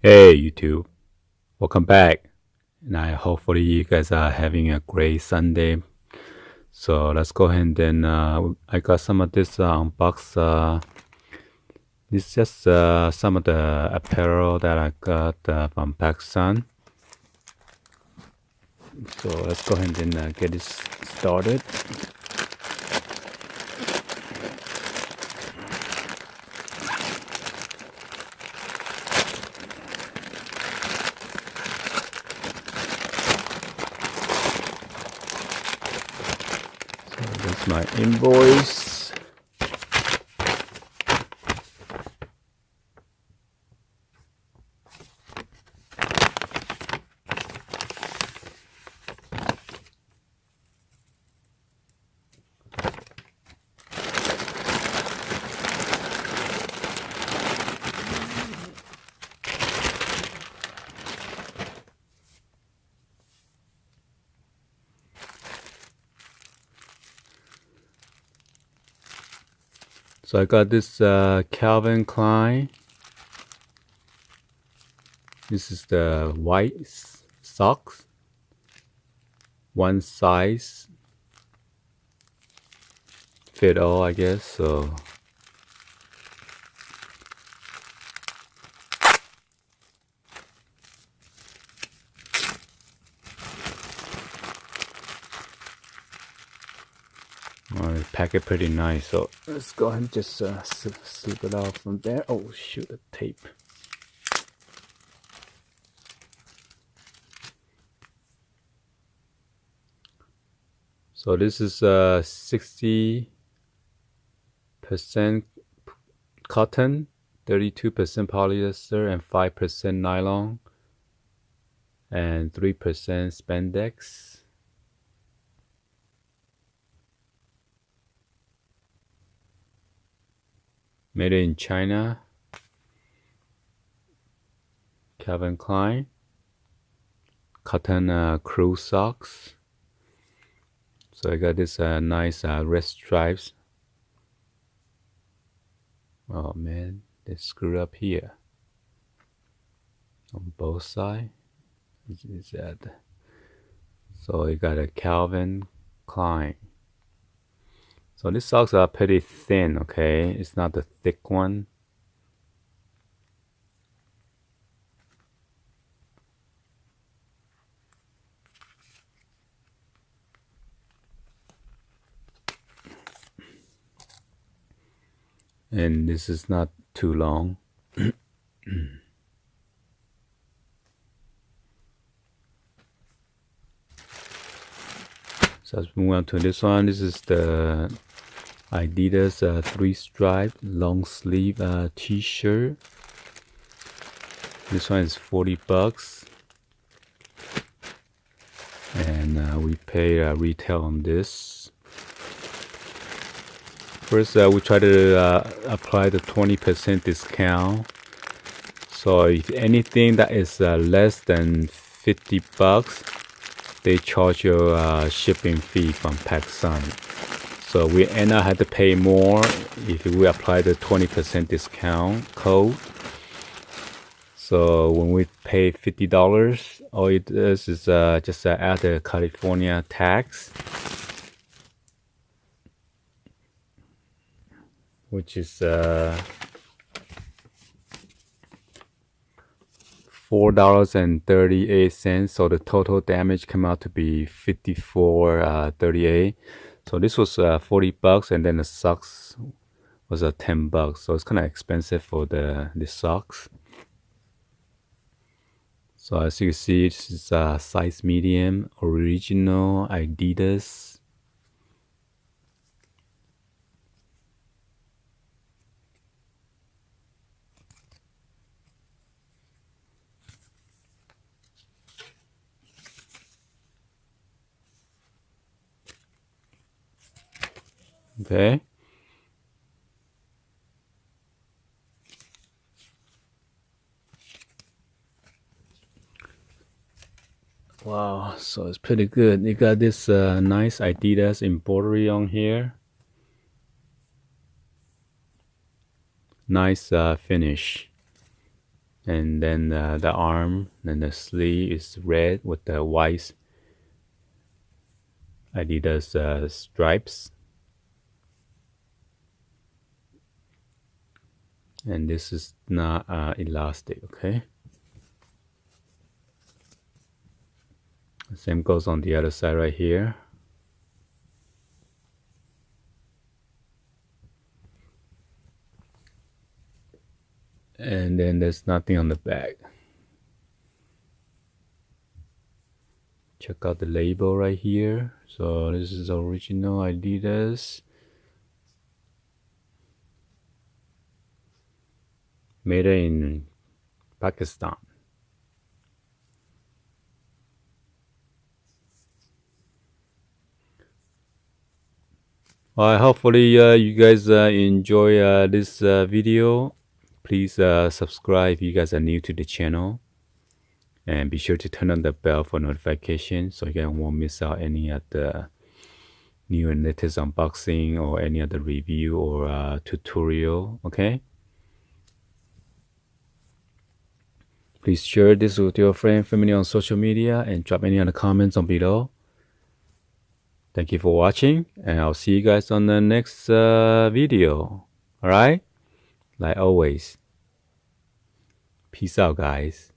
Hey YouTube, welcome back. And hopefully you guys are having a great Sunday. So let's go ahead and I got some of this unbox. This is just some of the apparel that I got from Pakistan. So let's go ahead and get this started. So that's my invoice. So I got this Calvin Klein. This is the white socks. One size fit all, I guess. So they pack it pretty nice. So let's go ahead and just slip it off from there. Oh shoot, the tape. So this is 60% cotton, 32% polyester, and 5% nylon, and 3% spandex. Made in China. Calvin Klein. Cotton crew socks. So I got this nice red stripes. Oh man, they screwed up here on both sides. Is that? So you got a Calvin Klein. So these socks are pretty thin, okay? It's not the thick one. And this is not too long. So let's move on to this one. This is the Adidas 3-stripe long sleeve t-shirt. This one is $40. And we pay retail on this. First, we try to apply the 20% discount. So if anything that is less than $50, they charge you a shipping fee from Pakistan. So we end up had to pay more if we apply the 20% discount code. So when we pay $50, all it does is just add the California tax, which is $4.38. So the total damage came out to be $54.38. So this was $40, and then the socks was $10. So it's kind of expensive for the socks. So as you can see, this is size medium, original Adidas. Okay. Wow, so it's pretty good. You got this nice Adidas embroidery on here. Nice finish. And then the arm and the sleeve is red with the white Adidas stripes. And this is not elastic, okay? The same goes on the other side right here. And then there's nothing on the back. Check out the label right here. So this is original Adidas. Made in Pakistan. Hopefully you guys enjoy this video. Please subscribe if you guys are new to the channel. And be sure to turn on the bell for notifications so you guys won't miss out any of the new and latest unboxing or any other review or tutorial, okay? Please share this with your friend, family on social media and drop any other comments on below. Thank you for watching, and I'll see you guys on the next video. Alright? Like always. Peace out, guys.